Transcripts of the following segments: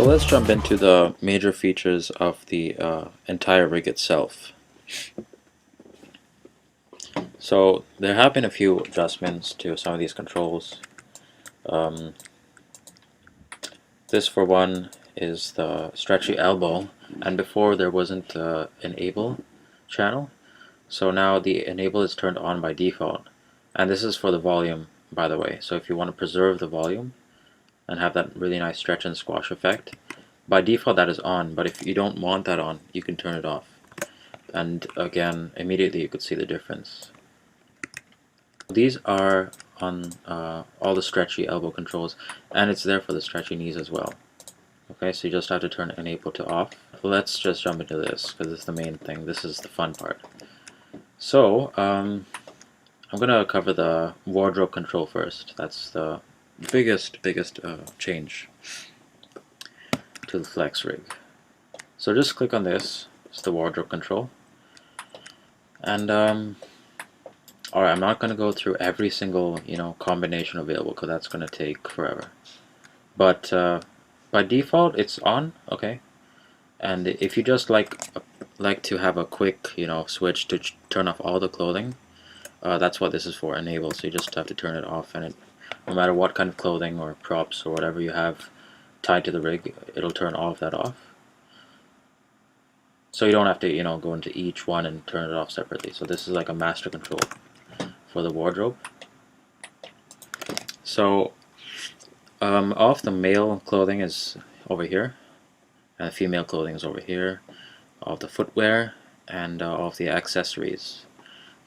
So let's jump into the major features of the entire rig itself. So there have been a few adjustments to some of these controls. This for one is the stretchy elbow, and before there wasn't enable channel, so now the enable is turned on by default, and this is for the volume, by the way. So if you want to preserve the volume and have that really nice stretch and squash effect, by default that is on, but if you don't want that on, you can turn it off, and again immediately you could see the difference. These are on all the stretchy elbow controls, and it's there for the stretchy knees as well. Okay, so you just have to turn enable to off. Let's just jump into this because it's the main thing. This is the fun part. So I'm gonna cover the wardrobe control first. That's the biggest change to the FleX rig. So just click on this. It's the wardrobe control, and alright, I'm not gonna go through every single combination available because that's gonna take forever. But by default it's on, okay. And if you just like to have a quick switch to turn off all the clothing, that's what this is for, enable. So you just have to turn it off, and no matter what kind of clothing or props or whatever you have tied to the rig, it'll turn all of that off. So you don't have to go into each one and turn it off separately. So this is like a master control for the wardrobe. So all of the male clothing is over here, and the female clothing is over here. All of the footwear and all of the accessories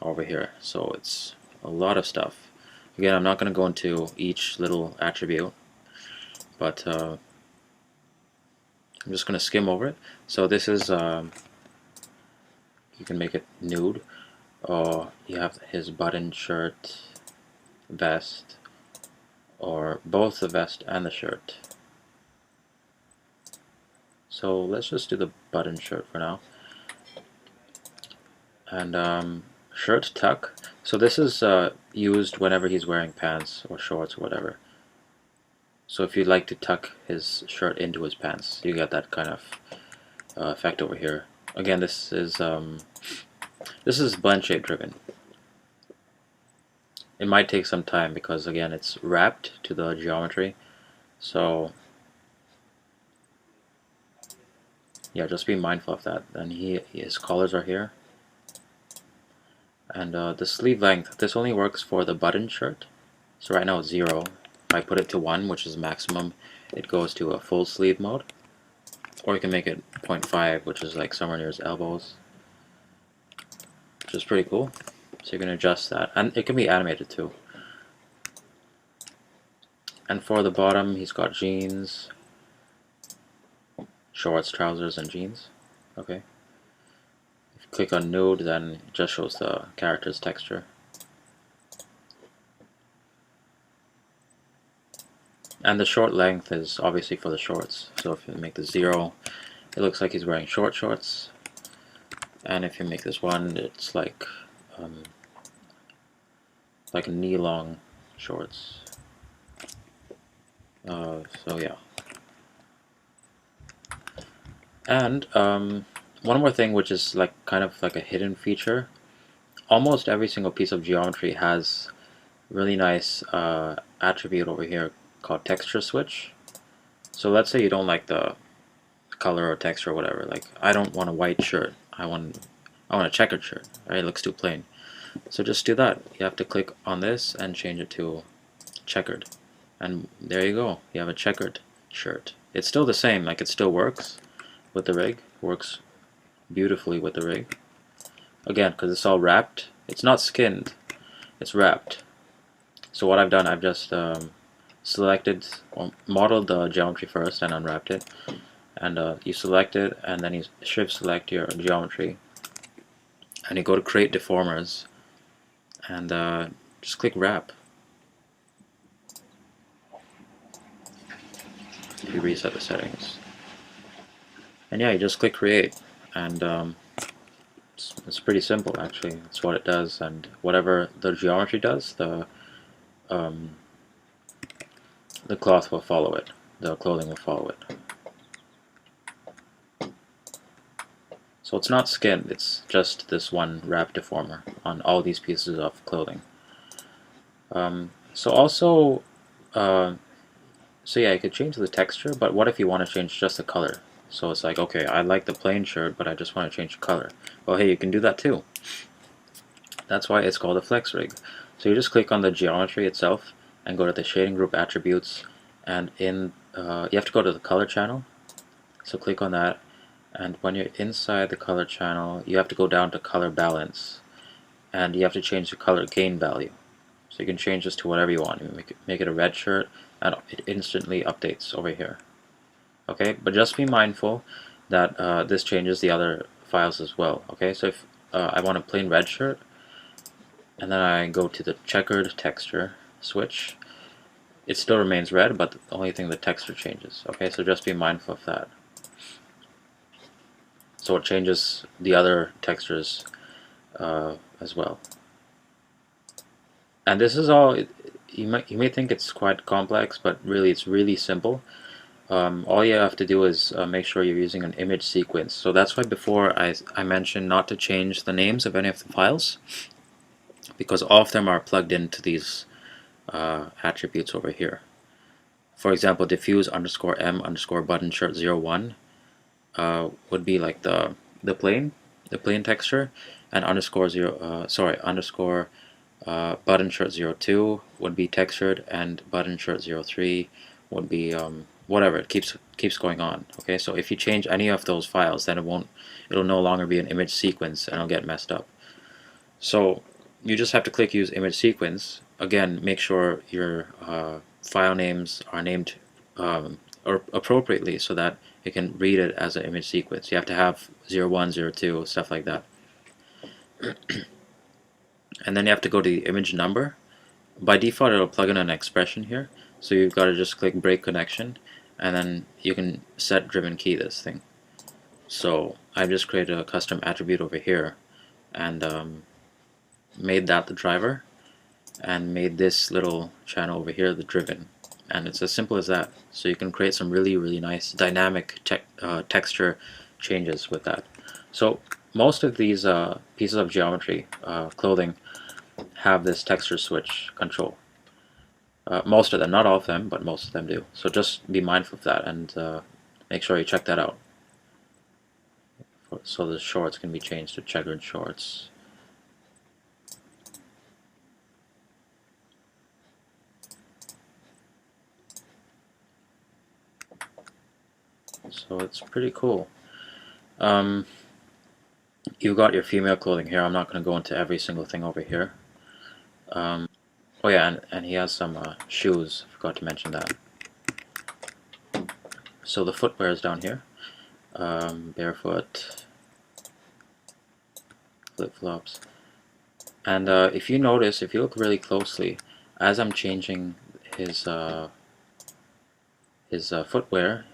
over here. So it's a lot of stuff. Again, I'm not going to go into each little attribute, but I'm just going to skim over it. So this is you can make it nude. You have his button shirt, vest, or both the vest and the shirt. So let's just do the button shirt for now. And shirt tuck. So this is used whenever he's wearing pants or shorts or whatever. So if you'd like to tuck his shirt into his pants, you get that kind of effect over here. Again, this is blend shape driven. It might take some time because again it's wrapped to the geometry. So yeah, just be mindful of that. And his collars are here. And the sleeve length, this only works for the button shirt. So right now it's 0. If I put it to 1, which is maximum, it goes to a full sleeve mode. Or you can make it 0.5, which is like somewhere near his elbows, which is pretty cool. So you can adjust that, and it can be animated too. And for the bottom, he's got jeans, shorts, trousers, and jeans. Okay. If you click on nude, then it just shows the character's texture. And the short length is obviously for the shorts. So if you make this 0, it looks like he's wearing short shorts. And if you make this 1, it's like knee-long shorts. So yeah. And one more thing, which is like kind of like a hidden feature. Almost every single piece of geometry has really nice attribute over here called texture switch. So let's say you don't like the color or texture or whatever. Like I don't want a white shirt. I want a checkered shirt. Right? It looks too plain. So just do that. You have to click on this and change it to checkered. And there you go. You have a checkered shirt. It's still the same. Like it still works with the rig. Works beautifully with the rig. Again, because it's all wrapped. It's not skinned. It's wrapped. So what I've done, I've just selected or modeled the geometry first and unwrapped it. And you select it, and then you shift select your geometry. And you go to create deformers. And just click wrap. You reset the settings. And yeah, you just click create. And it's pretty simple actually. It's what it does, and whatever the geometry does, the cloth will follow it. The clothing will follow it. So it's not skin, it's just this one wrap deformer on all these pieces of clothing. So also, so yeah, you could change the texture, but what if you want to change just the color? So it's like, okay, I like the plain shirt, but I just want to change the color. Well, hey, you can do that too. That's why it's called a FleX rig. So you just click on the geometry itself and go to the shading group attributes, and you have to go to the color channel. So click on that, and when you're inside the color channel, you have to go down to color balance, and you have to change the color gain value. So you can change this to whatever you want. You make it a red shirt, and it instantly updates over here. Okay, but just be mindful that this changes the other files as well. Okay, so if I want a plain red shirt, and then I go to the checkered texture switch, it still remains red, but the only thing, the texture changes. Okay, so just be mindful of that. So it changes the other textures as well. And this is all, you may think it's quite complex, but really it's really simple. All you have to do is make sure you're using an image sequence. So that's why before I mentioned not to change the names of any of the files, because all of them are plugged into these attributes over here. For example, diffuse underscore m underscore button shirt 01 would be like the plain texture, and underscore underscore button shirt 02 would be textured, and button shirt 03 would be whatever. It keeps going on. Okay, so if you change any of those files, then it'll no longer be an image sequence, and it'll get messed up. So you just have to click use image sequence. Again, make sure your file names are named or appropriately so that it can read it as an image sequence. You have to have 01, 02, stuff like that. And then you have to go to the image number. By default, it'll plug in an expression here, so you've got to just click break connection, and then you can set driven key this thing. So I've just created a custom attribute over here, and made that the driver, and made this little channel over here the driven, and it's as simple as that. So you can create some really nice dynamic texture changes with that. So most of these pieces of geometry, clothing, have this texture switch control. Most of them, not all of them, but most of them do. So just be mindful of that, and make sure you check that out. So the shorts can be changed to checkered shorts. So it's pretty cool. You've got your female clothing here. I'm not going to go into every single thing over here. Oh yeah, and he has some shoes. I forgot to mention that. So the footwear is down here. Barefoot, flip-flops. And if you notice, if you look really closely, as I'm changing his footwear,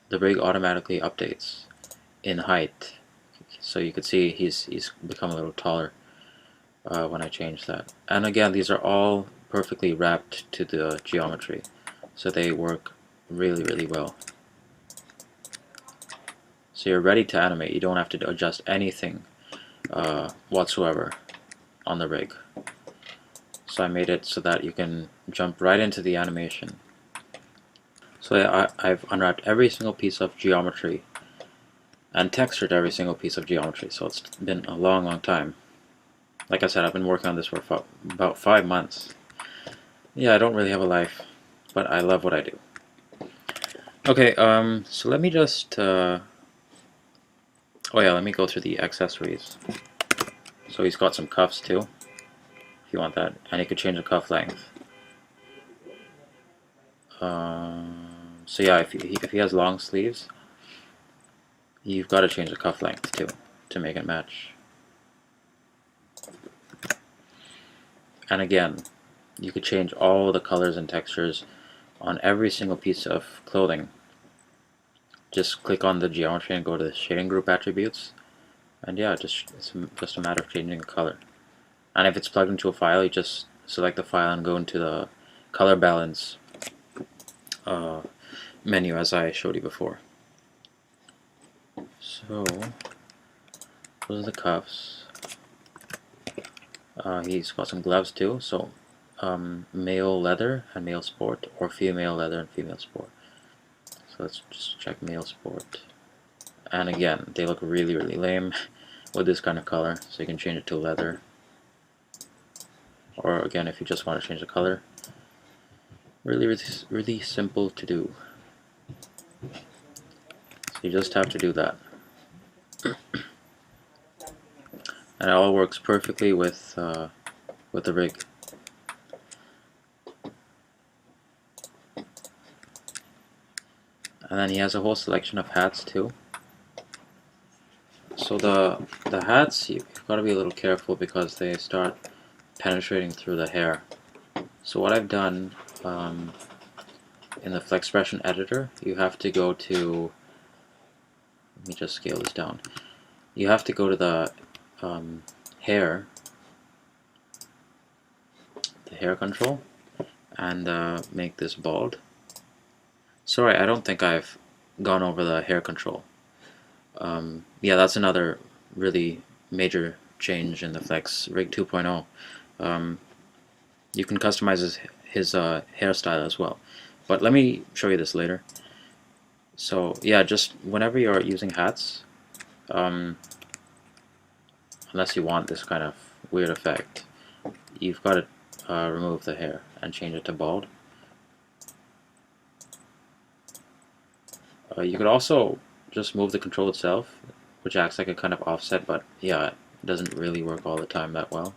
the rig automatically updates in height. So you could see he's become a little taller when I change that. And again, these are all perfectly wrapped to the geometry, so they work really well. So you're ready to animate. You don't have to adjust anything whatsoever on the rig. So I made it so that you can jump right into the animation. So yeah, I've unwrapped every single piece of geometry and textured every single piece of geometry, so it's been a long time. Like I said, I've been working on this for about 5 months. Yeah, I don't really have a life, but I love what I do. Okay, so let me just oh yeah, let me go through the accessories. So he's got some cuffs too, if you want that, and you could change the cuff length. So yeah, if he has long sleeves, you've got to change the cuff length too to make it match. And again, you could change all the colors and textures on every single piece of clothing. Just click on the geometry and go to the shading group attributes, and yeah, it's just a matter of changing the color. And if it's plugged into a file, you just select the file and go into the color balance menu as I showed you before. So Those are the cuffs. He's got some gloves too, so male leather and male sport, or female leather and female sport. So let's just check male sport. And again, they look really, really lame with this kind of color, so you can change it to leather. Or again, if you just want to change the color, really, really, really simple to do. So you just have to do that. And it all works perfectly with the rig. And then he has a whole selection of hats too. So the hats, you've got to be a little careful because they start penetrating through the hair. So what I've done in the FleXpression editor, you have to go to, let me just scale this down. You have to go to the hair control and make this bald. Sorry, I don't think I've gone over the hair control. Yeah, that's another really major change in the FleX Rig 2.0. You can customize his hairstyle as well. But let me show you this later. So yeah, just whenever you're using hats, unless you want this kind of weird effect, you've got to remove the hair and change it to bald. You could also just move the control itself, which acts like a kind of offset, but yeah, it doesn't really work all the time that well.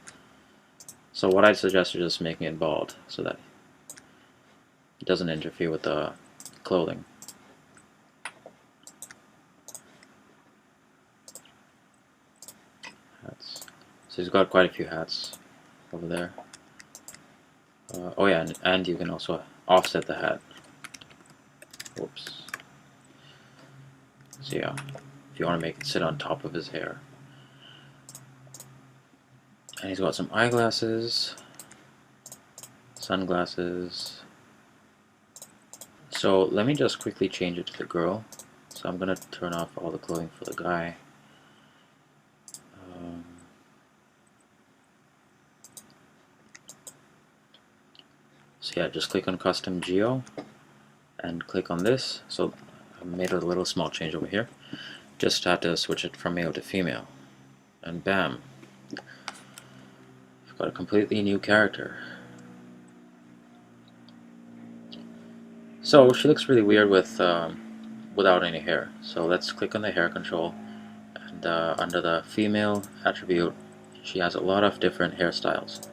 So what I'd suggest is just making it bald so that it doesn't interfere with the clothing. Hats. So he's got quite a few hats over there. Oh yeah, and you can also offset the hat. Whoops. So yeah, if you want to make it sit on top of his hair. And he's got some eyeglasses, sunglasses. So let me just quickly change it to the girl. So I'm going to turn off all the clothing for the guy. So yeah, just click on Custom Geo and click on this. So I made a little small change over here. Just had to switch it from male to female. And bam, you've got a completely new character. So she looks really weird with without any hair. So let's click on the hair control, and under the female attribute, she has a lot of different hairstyles.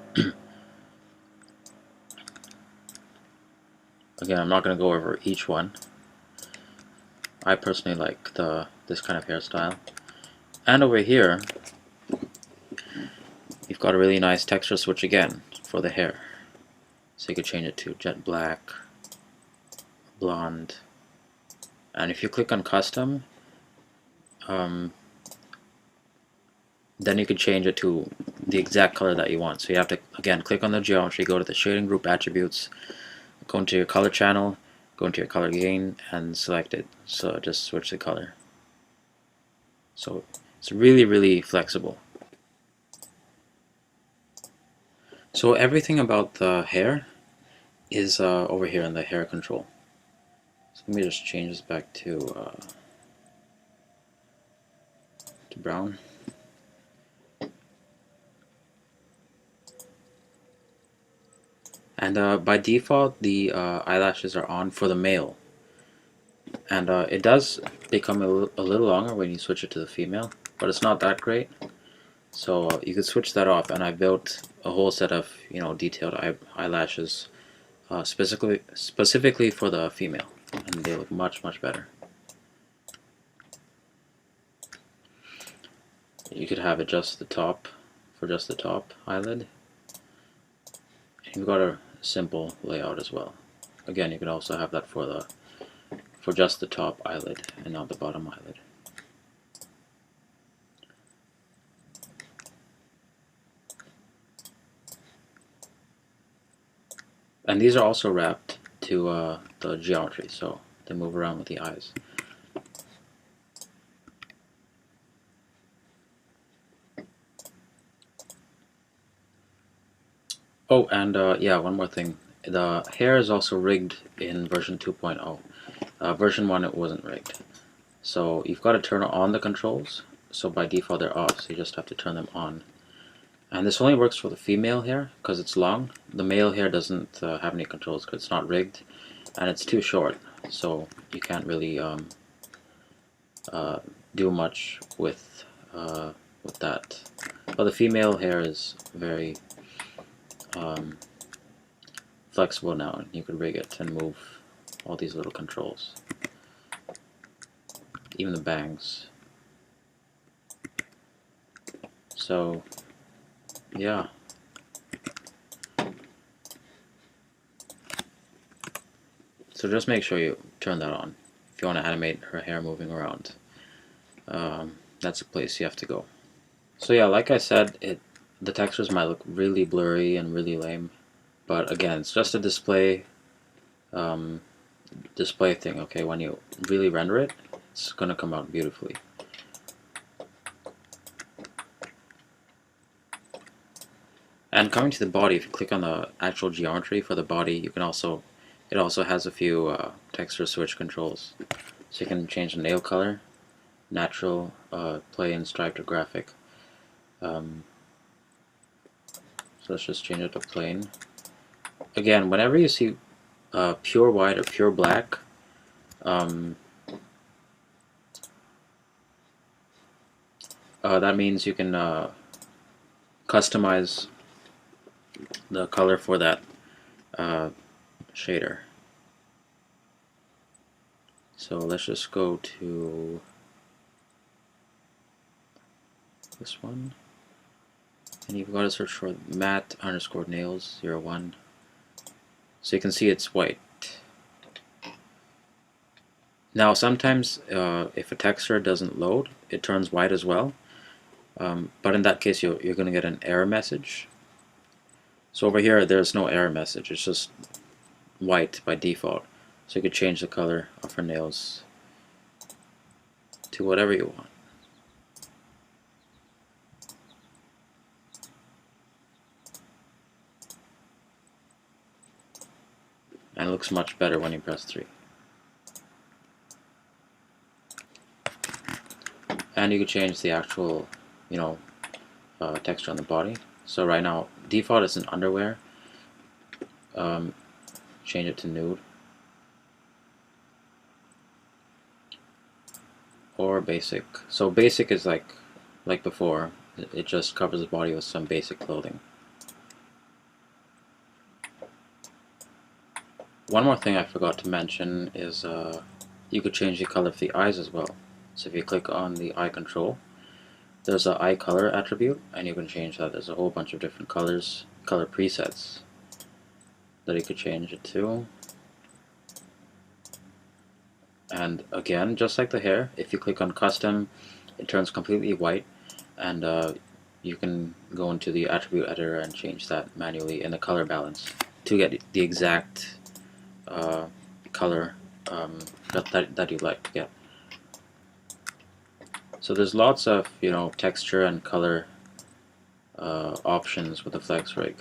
Again, I'm not going to go over each one. I personally like this kind of hairstyle. And over here, you've got a really nice texture switch again for the hair. So you could change it to jet black, blonde, and if you click on custom, then you can change it to the exact color that you want. So you have to, again, click on the geometry, go to the shading group attributes, go into your color channel, go into your color gain, and select it. So just switch the color. So it's really, really flexible. So everything about the hair is over here in the hair control. So let me just change this back to brown. And by default, the eyelashes are on for the male. And it does become a little longer when you switch it to the female, but it's not that great. So you could switch that off, and I built a whole set of detailed eyelashes specifically for the female, and they look much better. You could have it just the top for just the top eyelid. And you've got a simple layout as well. Again, you can also have that for just the top eyelid and not the bottom eyelid. And these are also wrapped to the geometry, so they move around with the eyes. Oh, and yeah, one more thing. The hair is also rigged in version 2.0. Version 1 it wasn't rigged. So you've got to turn on the controls. So by default they're off, so you just have to turn them on. And this only works for the female hair because it's long. The male hair doesn't have any controls because it's not rigged, and it's too short, so you can't really do much with that. But the female hair is very flexible now, and you can rig it and move all these little controls, even the bangs. So yeah. So just make sure you turn that on if you want to animate her hair moving around. That's a place you have to go. So yeah, like I said, the textures might look really blurry and really lame, but again, it's just a display thing. Okay, when you really render it, it's gonna come out beautifully. And coming to the body, if you click on the actual geometry for the body, you can also it also has a few texture switch controls. So you can change the nail color, natural, plain, striped, or graphic. So let's just change it to plain. Again, whenever you see pure white or pure black, that means you can customize the color for that shader. So let's just go to this one, and you've got to search for matte_nails01. So you can see it's white. Now sometimes if a texture doesn't load, it turns white as well. But in that case, you're going to get an error message. So over here, there's no error message. It's just white by default. So you could change the color of her nails to whatever you want. And it looks much better when you press 3. And you could change the actual, texture on the body. So right now, default is in underwear. Change it to nude. Or basic. So basic is like before. It just covers the body with some basic clothing. One more thing I forgot to mention is you could change the color of the eyes as well. So if you click on the eye control, there's an eye color attribute, and you can change that. There's a whole bunch of different color presets that you could change it to. And again, just like the hair, if you click on custom, it turns completely white, and you can go into the attribute editor and change that manually in the color balance to get the exact color that you'd like to get. So there's lots of texture and color options with the FleX rig,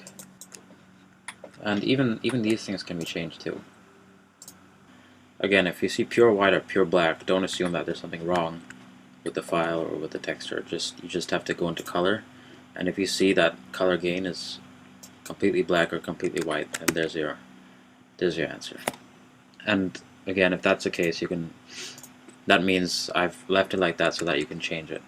and even these things can be changed too. Again, if you see pure white or pure black, don't assume that there's something wrong with the file or with the texture. You just have to go into color, and if you see that color gain is completely black or completely white, then there's your answer. And again, if that's the case, that means I've left it like that so that you can change it.